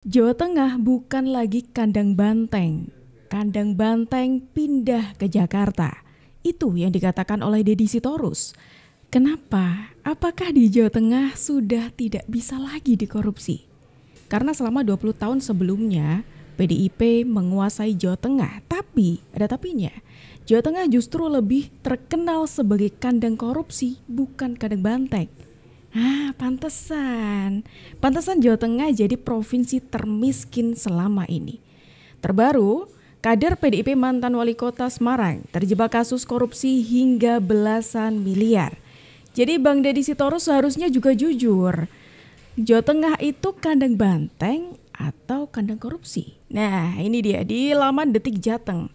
Jawa Tengah bukan lagi kandang banteng. Kandang banteng pindah ke Jakarta. Itu yang dikatakan oleh Deddy Sitorus. Kenapa? Apakah di Jawa Tengah sudah tidak bisa lagi dikorupsi? Karena selama 20 tahun sebelumnya PDIP menguasai Jawa Tengah. Tapi, ada tapinya, Jawa Tengah justru lebih terkenal sebagai kandang korupsi, bukan kandang banteng. Pantesan Jawa Tengah jadi provinsi termiskin selama ini. Terbaru, kader PDIP mantan wali kota Semarang terjebak kasus korupsi hingga belasan miliar. Jadi Bang Deddy Sitorus seharusnya juga jujur. Jawa Tengah itu kandang banteng atau kandang korupsi? Nah, ini dia di laman Detik Jateng.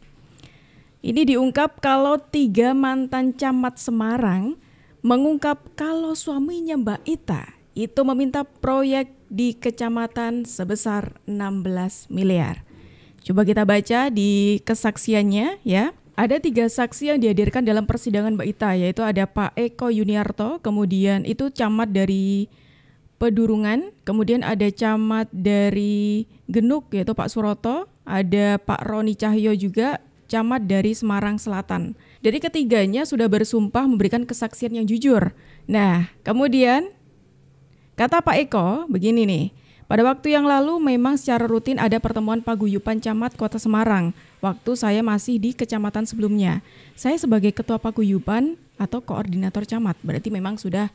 Ini diungkap kalau 3 mantan camat Semarang mengungkap kalau suaminya Mbak Ita itu meminta proyek di kecamatan sebesar 16 miliar. Coba kita baca di kesaksiannya ya. Ada 3 saksi yang dihadirkan dalam persidangan Mbak Ita, yaitu ada Pak Eko Yuniarto, kemudian itu camat dari Pedurungan, kemudian ada camat dari Genuk yaitu Pak Suroto, ada Pak Roni Cahyo juga, camat dari Semarang Selatan. Jadi ketiganya sudah bersumpah memberikan kesaksian yang jujur. Nah, kemudian kata Pak Eko begini nih. Pada waktu yang lalu memang secara rutin ada pertemuan paguyuban camat Kota Semarang. Waktu saya masih di kecamatan sebelumnya. Saya sebagai ketua paguyuban atau koordinator camat. Berarti memang sudah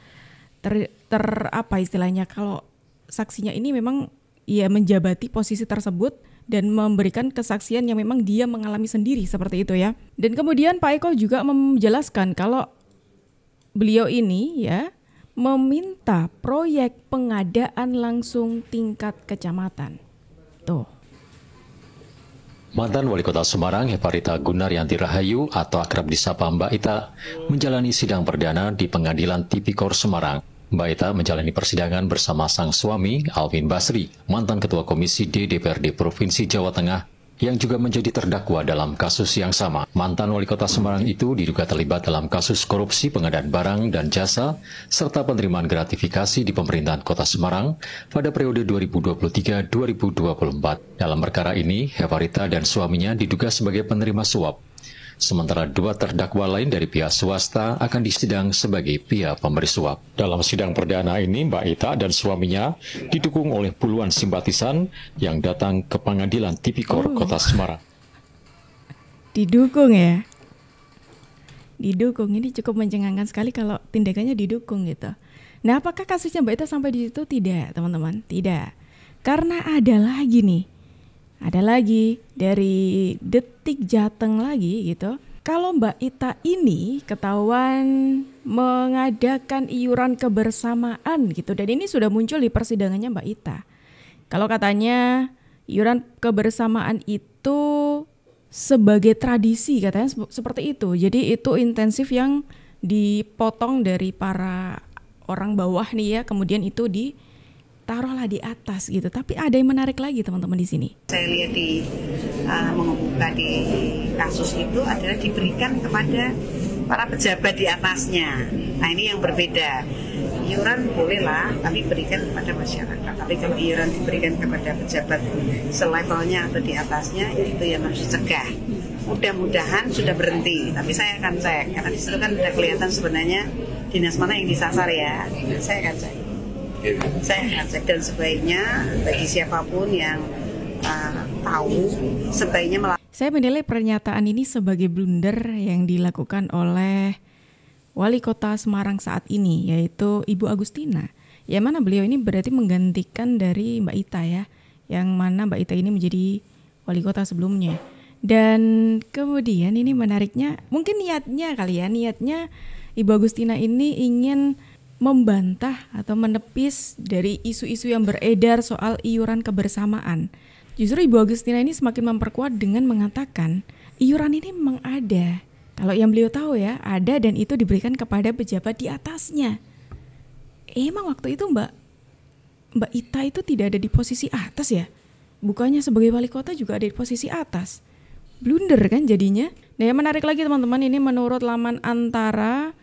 apa istilahnya, kalau saksinya ini memang ia menjabati posisi tersebut dan memberikan kesaksian yang memang dia mengalami sendiri seperti itu ya. Dan kemudian Pak Eko juga menjelaskan kalau beliau ini ya meminta proyek pengadaan langsung tingkat kecamatan. Tuh. Mantan Wali Kota Semarang Hefarita Gunaryanti Rahayu atau akrab disapa Mbak Ita menjalani sidang perdana di Pengadilan Tipikor Semarang. Mbak Ita menjalani persidangan bersama sang suami Alvin Basri, mantan Ketua Komisi D DPRD Provinsi Jawa Tengah, yang juga menjadi terdakwa dalam kasus yang sama. Mantan Wali Kota Semarang itu diduga terlibat dalam kasus korupsi pengadaan barang dan jasa, serta penerimaan gratifikasi di pemerintahan Kota Semarang pada periode 2023-2024. Dalam perkara ini, Hefarita dan suaminya diduga sebagai penerima suap. Sementara 2 terdakwa lain dari pihak swasta akan disidang sebagai pihak pemberi suap. Dalam sidang perdana ini, Mbak Ita dan suaminya didukung oleh puluhan simpatisan yang datang ke Pengadilan Tipikor Kota Semarang. Didukung ya. Didukung, ini cukup mencengangkan sekali kalau tindakannya didukung gitu. Nah, apakah kasusnya Mbak Ita sampai di situ? Tidak, teman-teman. Tidak. Karena ada lagi nih. Ada lagi dari Detik Jateng lagi gitu. Kalau Mbak Ita ini ketahuan mengadakan iuran kebersamaan gitu. Dan ini sudah muncul di persidangannya Mbak Ita. Kalau katanya iuran kebersamaan itu sebagai tradisi katanya seperti itu. Jadi itu intensif yang dipotong dari para orang bawah nih ya. Kemudian itu taruhlah di atas gitu. Tapi ada yang menarik lagi teman-teman di sini. Saya lihat di mengemuka di kasus itu adalah diberikan kepada para pejabat di atasnya. Nah, ini yang berbeda. Iuran bolehlah, tapi berikan kepada masyarakat. Tapi kalau iuran diberikan kepada pejabat selevelnya atau di atasnya, itu yang harus dicegah. Mudah-mudahan sudah berhenti. Tapi saya akan cek karena di situ kan sudah kelihatan sebenarnya dinas mana yang disasar ya. Saya akan cek. Saya akan cek, dan sebaiknya bagi siapapun yang tahu sebaiknya Saya menilai pernyataan ini sebagai blunder yang dilakukan oleh Wali Kota Semarang saat ini, yaitu Ibu Agustina. Yang mana beliau ini berarti menggantikan dari Mbak Ita ya, yang mana Mbak Ita ini menjadi Wali Kota sebelumnya. Dan kemudian ini menariknya, mungkin niatnya Ibu Agustina ini ingin membantah atau menepis dari isu-isu yang beredar soal iuran kebersamaan. Justru Ibu Agustina ini semakin memperkuat dengan mengatakan iuran ini memang ada. Kalau yang beliau tahu ya, ada dan itu diberikan kepada pejabat di atasnya. Emang waktu itu Mbak Ita itu tidak ada di posisi atas ya? Bukannya sebagai wali kota juga ada di posisi atas. Blunder kan jadinya. Nah, yang menarik lagi teman-teman, ini menurut laman Antara.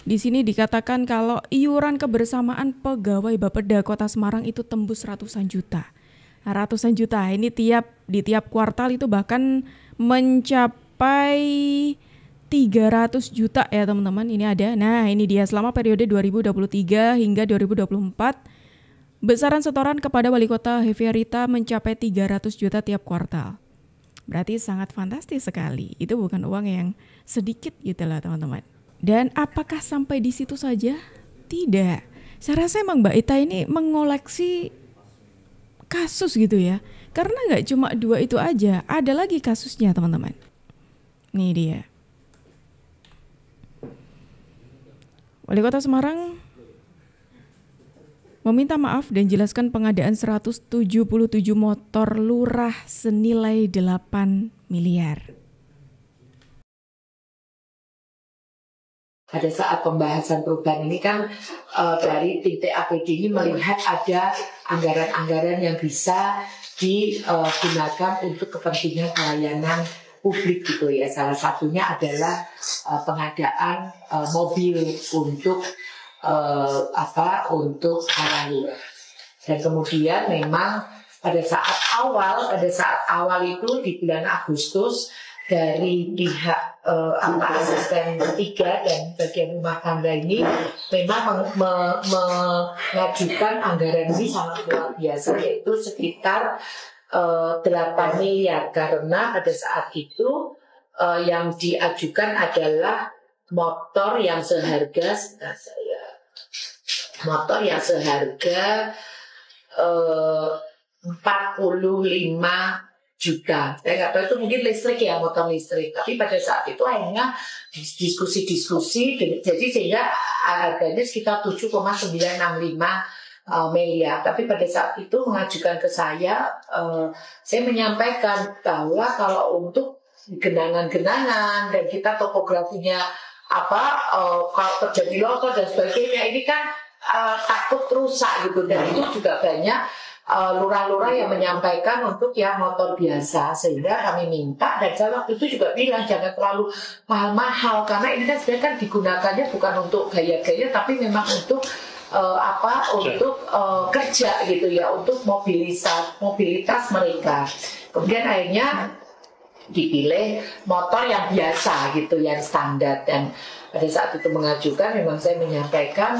Di sini dikatakan kalau iuran kebersamaan pegawai Bapeda Kota Semarang itu tembus ratusan juta. ratusan juta. Ini di tiap kuartal itu bahkan mencapai 300 juta ya teman-teman. Ini ada. Nah, ini dia selama periode 2023 hingga 2024 besaran setoran kepada Wali Kota Hefearita mencapai 300 juta tiap kuartal. Berarti sangat fantastis sekali. Itu bukan uang yang sedikit gitu lah teman-teman. Dan apakah sampai di situ saja? Tidak. Saya rasa emang Mbak Ita ini mengoleksi kasus gitu ya. Karena nggak cuma 2 itu aja, ada lagi kasusnya teman-teman. Nih dia. Wali Kota Semarang meminta maaf dan jelaskan pengadaan 177 motor lurah senilai 8 miliar. Pada saat pembahasan perubahan ini kan dari tim TAPD ini melihat ada anggaran-anggaran yang bisa digunakan untuk kepentingan pelayanan publik gitu ya. Salah satunya adalah pengadaan mobil untuk untuk haralu. Dan kemudian memang pada saat awal itu di bulan Agustus dari pihak asisten 3 dan bagian rumah tangga ini memang mengajukan anggaran ini sangat luar biasa, yaitu sekitar 8 miliar karena pada saat itu yang diajukan adalah motor yang seharga 45 juta. Saya nggak tahu itu mungkin listrik ya, motor listrik. Tapi pada saat itu akhirnya diskusi, jadi sehingga harganya sekitar 7,965 miliar. Tapi pada saat itu mengajukan ke saya menyampaikan bahwa kalau untuk genangan-genangan dan kita topografinya kalau terjadi longsor dan sebagainya, ini kan takut rusak gitu, dan itu juga banyak lurah-lurah yang menyampaikan untuk yang motor biasa, sehingga kami minta, dan saya waktu itu juga bilang jangan terlalu mahal-mahal karena ini kan sebenarnya kan digunakannya bukan untuk gaya-gaya tapi memang untuk kerja gitu ya, untuk mobilitas mereka. Kemudian akhirnya dipilih motor yang biasa gitu, yang standar, dan pada saat itu mengajukan memang saya menyampaikan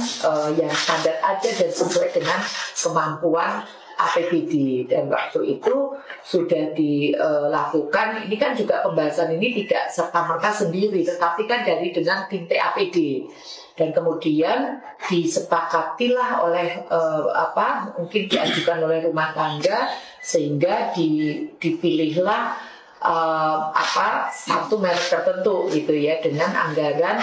yang standar aja dan sesuai dengan kemampuan APBD, dan waktu itu sudah dilakukan. Ini kan juga pembahasan ini tidak serta-merta sendiri, tetapi kan dengan tim TAPD, dan kemudian disepakatilah oleh mungkin diajukan oleh rumah tangga, sehingga dipilihlah satu merek tertentu gitu ya, dengan anggaran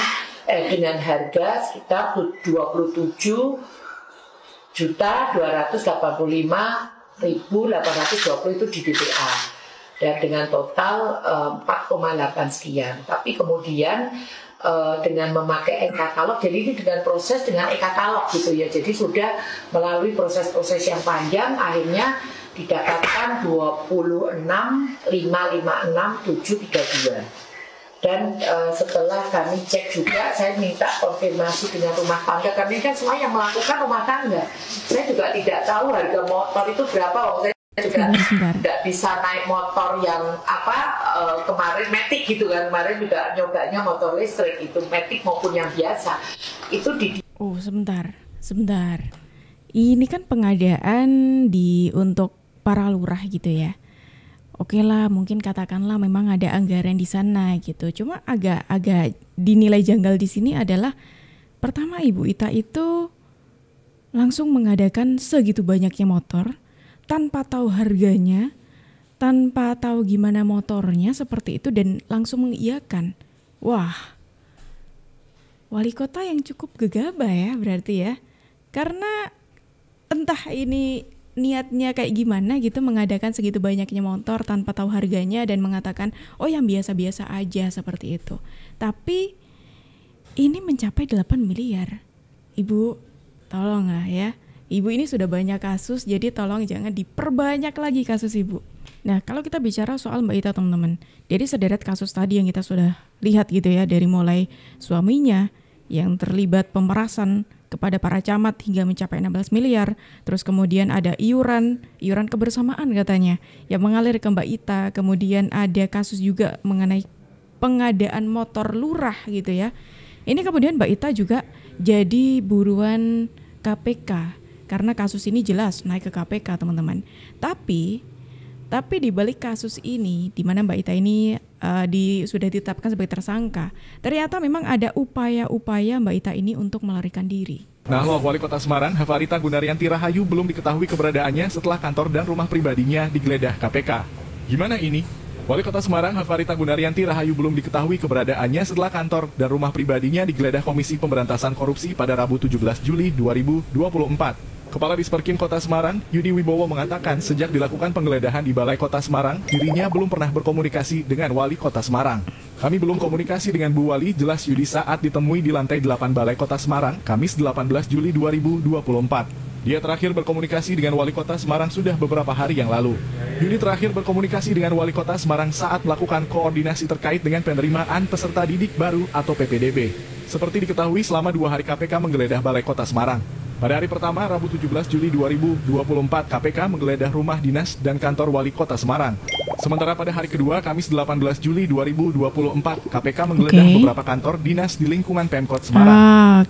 dengan harga sekitar 27.285.820 itu di BPA, dan dengan total 4,8 sekian. Tapi kemudian dengan memakai e-katalog, jadi ini dengan proses dengan e-katalog gitu ya, jadi sudah melalui proses-proses yang panjang, akhirnya didapatkan 26.556.732. Dan setelah kami cek juga, saya minta konfirmasi dengan rumah tangga, karena kan semua yang melakukan rumah tangga. Saya juga tidak tahu harga motor itu berapa. Saya juga tidak bisa naik motor yang kemarin Matic gitu kan. Kemarin juga nyobanya motor listrik, itu Matic maupun yang biasa. Itu sebentar. Ini kan pengadaan untuk para lurah gitu ya. Oke lah, mungkin katakanlah memang ada anggaran di sana gitu. Cuma agak dinilai janggal di sini adalah pertama, Ibu Ita itu langsung mengadakan segitu banyaknya motor tanpa tahu harganya, tanpa tahu gimana motornya seperti itu, dan langsung mengiyakan. Wah, wali kota yang cukup gegabah ya berarti ya. Karena entah ini niatnya kayak gimana gitu, mengadakan segitu banyaknya motor tanpa tahu harganya dan mengatakan oh yang biasa-biasa aja seperti itu. Tapi ini mencapai 8 miliar. Ibu, tolong lah ya. Ibu ini sudah banyak kasus, jadi tolong jangan diperbanyak lagi kasus Ibu. Nah, kalau kita bicara soal Mbak Ita teman-teman, dari sederet kasus tadi yang kita sudah lihat gitu ya, dari mulai suaminya yang terlibat pemerasan kepada para camat hingga mencapai 16 miliar. Terus kemudian ada iuran kebersamaan katanya yang mengalir ke Mbak Ita. Kemudian ada kasus juga mengenai pengadaan motor lurah gitu ya. Ini kemudian Mbak Ita juga jadi buruan KPK karena kasus ini jelas naik ke KPK, teman-teman. Tapi di balik kasus ini, di mana Mbak Ita ini sudah ditetapkan sebagai tersangka, ternyata memang ada upaya-upaya Mbak Ita ini untuk melarikan diri. Nah, Wali Kota Semarang, Hefarita Gunaryanti Rahayu belum diketahui keberadaannya setelah kantor dan rumah pribadinya digeledah KPK. Gimana ini? Wali Kota Semarang, Hefarita Gunaryanti Rahayu belum diketahui keberadaannya setelah kantor dan rumah pribadinya digeledah Komisi Pemberantasan Korupsi pada Rabu 17 Juli 2024. Kepala Disperkim Kota Semarang, Yudi Wibowo mengatakan sejak dilakukan penggeledahan di Balai Kota Semarang, dirinya belum pernah berkomunikasi dengan Wali Kota Semarang. Kami belum komunikasi dengan Bu Wali, jelas Yudi saat ditemui di lantai 8 Balai Kota Semarang, Kamis 18 Juli 2024. Dia terakhir berkomunikasi dengan Wali Kota Semarang sudah beberapa hari yang lalu. Yudi terakhir berkomunikasi dengan Wali Kota Semarang saat melakukan koordinasi terkait dengan penerimaan peserta didik baru atau PPDB. Seperti diketahui selama 2 hari KPK menggeledah Balai Kota Semarang. Pada hari pertama, Rabu 17 Juli 2024, KPK menggeledah rumah dinas dan kantor Wali Kota Semarang. Sementara pada hari kedua, Kamis 18 Juli 2024, KPK menggeledah beberapa kantor dinas di lingkungan Pemkot Semarang.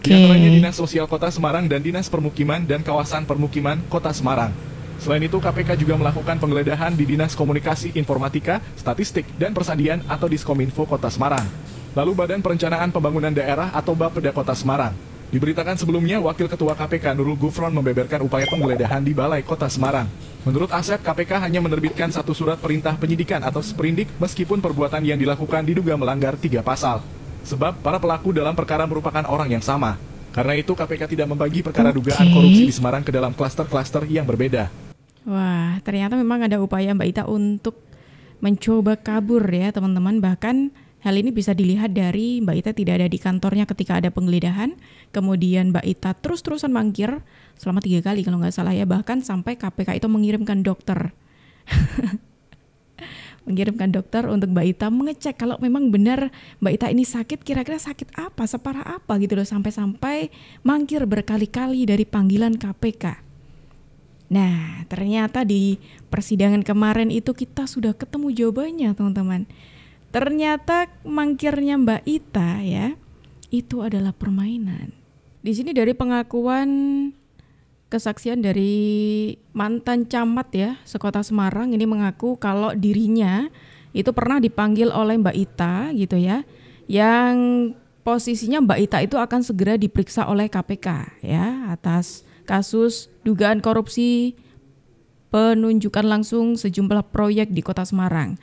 Di antaranya Dinas Sosial Kota Semarang dan Dinas Permukiman dan Kawasan Permukiman Kota Semarang. Selain itu, KPK juga melakukan penggeledahan di Dinas Komunikasi Informatika, Statistik, dan Persadian atau Diskominfo Kota Semarang. Lalu Badan Perencanaan Pembangunan Daerah atau Bapeda Kota Semarang. Diberitakan sebelumnya, Wakil Ketua KPK Nurul Gufron membeberkan upaya penggeledahan di Balai Kota Semarang. Menurut Asep, KPK hanya menerbitkan 1 surat perintah penyidikan atau sprindik meskipun perbuatan yang dilakukan diduga melanggar 3 pasal. Sebab para pelaku dalam perkara merupakan orang yang sama. Karena itu KPK tidak membagi perkara dugaan korupsi di Semarang ke dalam klaster-klaster yang berbeda. Wah, ternyata memang ada upaya Mbak Ita untuk mencoba kabur ya teman-teman. Bahkan hal ini bisa dilihat dari Mbak Ita tidak ada di kantornya ketika ada penggeledahan. Kemudian Mbak Ita terus-terusan mangkir selama 3 kali kalau nggak salah ya. Bahkan sampai KPK itu mengirimkan dokter. Mengirimkan dokter untuk Mbak Ita mengecek kalau memang benar Mbak Ita ini sakit, kira-kira sakit apa, separah apa gitu loh. Sampai-sampai mangkir berkali-kali dari panggilan KPK. Nah, ternyata di persidangan kemarin itu kita sudah ketemu jawabannya teman-teman. Ternyata mangkirnya Mbak Ita ya, itu adalah permainan. Di sini dari pengakuan kesaksian dari mantan camat ya, sekota Semarang ini mengaku kalau dirinya itu pernah dipanggil oleh Mbak Ita gitu ya, yang posisinya Mbak Ita itu akan segera diperiksa oleh KPK ya atas kasus dugaan korupsi penunjukan langsung sejumlah proyek di Kota Semarang.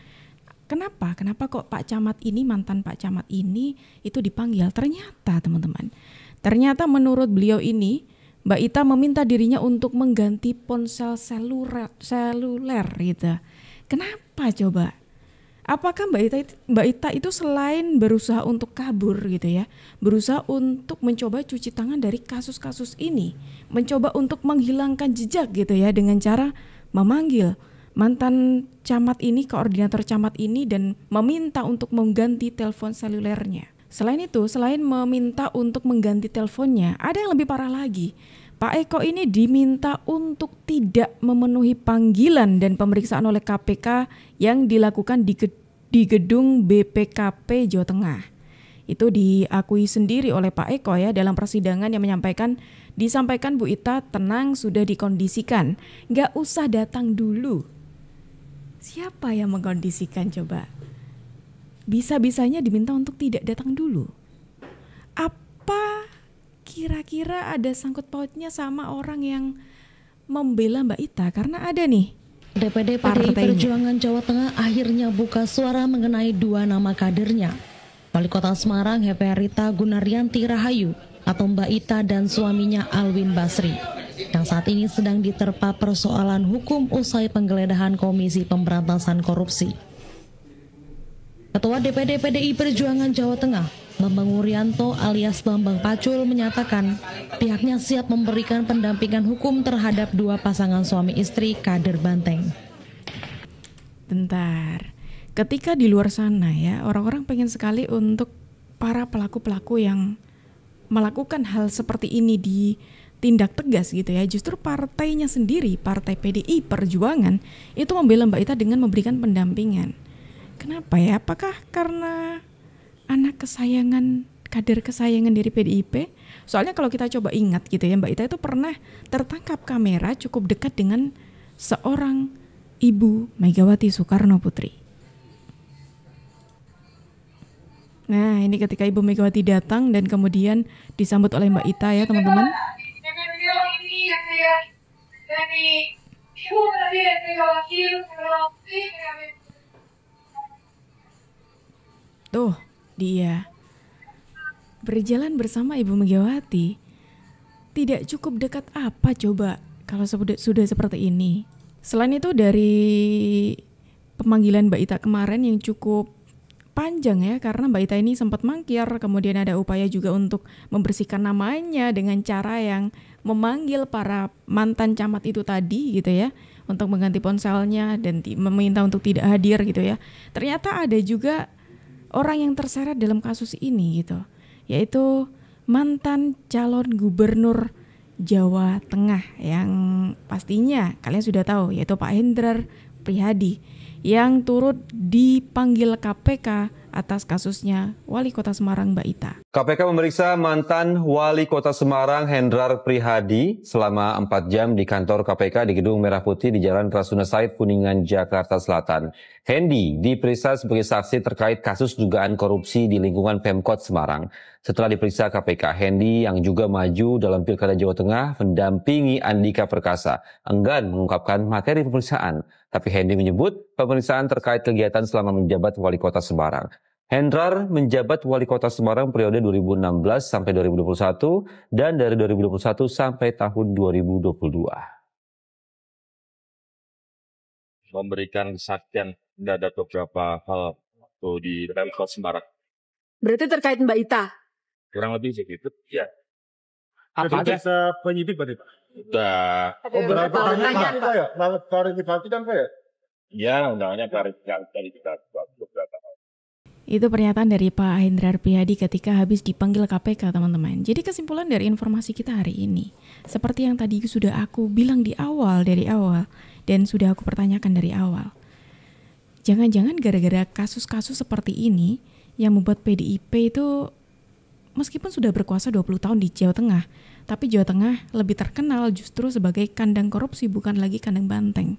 Kenapa kok Pak Camat ini, mantan Pak Camat ini itu dipanggil? Ternyata teman-teman, ternyata menurut beliau ini Mbak Ita meminta dirinya untuk mengganti ponsel seluler gitu. Kenapa coba? Apakah Mbak Ita itu selain berusaha untuk kabur gitu ya, berusaha untuk mencoba cuci tangan dari kasus-kasus ini, mencoba untuk menghilangkan jejak gitu ya dengan cara memanggil mantan camat ini, koordinator camat ini dan meminta untuk mengganti telepon selulernya. Selain itu, selain meminta untuk mengganti teleponnya, ada yang lebih parah lagi. Pak Eko ini diminta untuk tidak memenuhi panggilan dan pemeriksaan oleh KPK yang dilakukan di gedung BPKP Jawa Tengah. Itu diakui sendiri oleh Pak Eko ya dalam persidangan yang disampaikan Bu Ita tenang sudah dikondisikan, nggak usah datang dulu. Siapa yang mengkondisikan coba? Bisa-bisanya diminta untuk tidak datang dulu. Apa kira-kira ada sangkut pautnya sama orang yang membela Mbak Ita? Karena ada nih DPD PDI Perjuangan Jawa Tengah akhirnya buka suara mengenai 2 nama kadernya. Wali Kota Semarang Hefarita Gunaryanti Rahayu atau Mbak Ita dan suaminya Alwin Basri, yang saat ini sedang diterpa persoalan hukum usai penggeledahan Komisi Pemberantasan Korupsi. Ketua DPD PDI Perjuangan Jawa Tengah, Bambang Wuryanto alias Bambang Pacul menyatakan pihaknya siap memberikan pendampingan hukum terhadap 2 pasangan suami istri kader Banteng. Bentar, ketika di luar sana ya, orang-orang pengen sekali untuk para pelaku-pelaku yang melakukan hal seperti ini ditindak tegas gitu ya, justru partainya sendiri, Partai PDI Perjuangan itu membela Mbak Ita dengan memberikan pendampingan. Kenapa ya? Apakah karena anak kesayangan, kader kesayangan dari PDIP? Soalnya kalau kita coba ingat gitu ya, Mbak Ita itu pernah tertangkap kamera cukup dekat dengan seorang Ibu Megawati Soekarno Putri. Nah, ini ketika Ibu Megawati datang dan kemudian disambut oleh Mbak Ita ya teman-teman. Tuh, dia berjalan bersama Ibu Megawati. Tidak cukup dekat apa coba kalau sudah seperti ini. Selain itu dari pemanggilan Mbak Ita kemarin yang cukup panjang ya, karena Mbak Ita ini sempat mangkir, kemudian ada upaya juga untuk membersihkan namanya dengan cara yang memanggil para mantan camat itu tadi gitu ya, untuk mengganti ponselnya dan meminta untuk tidak hadir gitu ya. Ternyata ada juga orang yang terseret dalam kasus ini gitu, yaitu mantan calon gubernur Jawa Tengah yang pastinya kalian sudah tahu, yaitu Pak Hendrar Prihadi yang turut dipanggil KPK atas kasusnya Wali Kota Semarang Mbak Ita. KPK memeriksa mantan Wali Kota Semarang Hendrar Prihadi selama 4 jam di kantor KPK di Gedung Merah Putih di Jalan Rasuna Said, Kuningan, Jakarta Selatan. Hendy diperiksa sebagai saksi terkait kasus dugaan korupsi di lingkungan Pemkot Semarang. Setelah diperiksa KPK, Hendy yang juga maju dalam Pilkada Jawa Tengah mendampingi Andika Perkasa enggan mengungkapkan materi pemeriksaan. Tapi Hendy menyebut pemeriksaan terkait kegiatan selama menjabat Wali Kota Semarang. Hendrar menjabat Wali Kota Semarang periode 2016 sampai 2021 dan dari 2021 sampai tahun 2022. Memberikan kesaksian terhadap beberapa hal waktu di Pemkot Semarang. Berarti terkait Mbak Ita? Kurang lebih segitu, ya. Apa aja penyidik berarti Pak? Udah. Oh, berapa pertanyaan Pak ya? Klarifikasi kan Pak ya? Ya, undangnya klarifikasi kita beberapa hal. Itu pernyataan dari Pak Hendrar Prihadi ketika habis dipanggil KPK, teman-teman. Jadi kesimpulan dari informasi kita hari ini, seperti yang tadi sudah aku bilang dari awal, dan sudah aku pertanyakan dari awal. Jangan-jangan gara-gara kasus-kasus seperti ini yang membuat PDIP itu meskipun sudah berkuasa 20 tahun di Jawa Tengah, tapi Jawa Tengah lebih terkenal justru sebagai kandang korupsi, bukan lagi kandang banteng.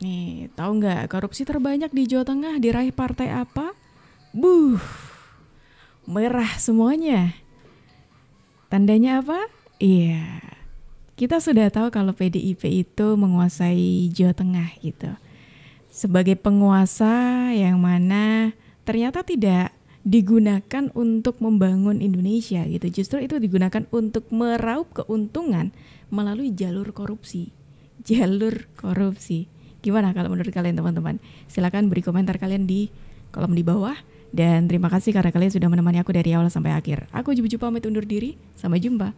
Nih, tahu nggak korupsi terbanyak di Jawa Tengah diraih partai apa? Merah semuanya. Tandanya apa? Iya, kita sudah tahu kalau PDIP itu menguasai Jawa Tengah gitu. Sebagai penguasa yang mana ternyata tidak digunakan untuk membangun Indonesia gitu. Justru itu digunakan untuk meraup keuntungan melalui jalur korupsi. Gimana kalau menurut kalian teman-teman? Silakan beri komentar kalian di kolom di bawah. Dan terima kasih karena kalian sudah menemani aku dari awal sampai akhir. Aku Jubu pamit undur diri. Sampai jumpa.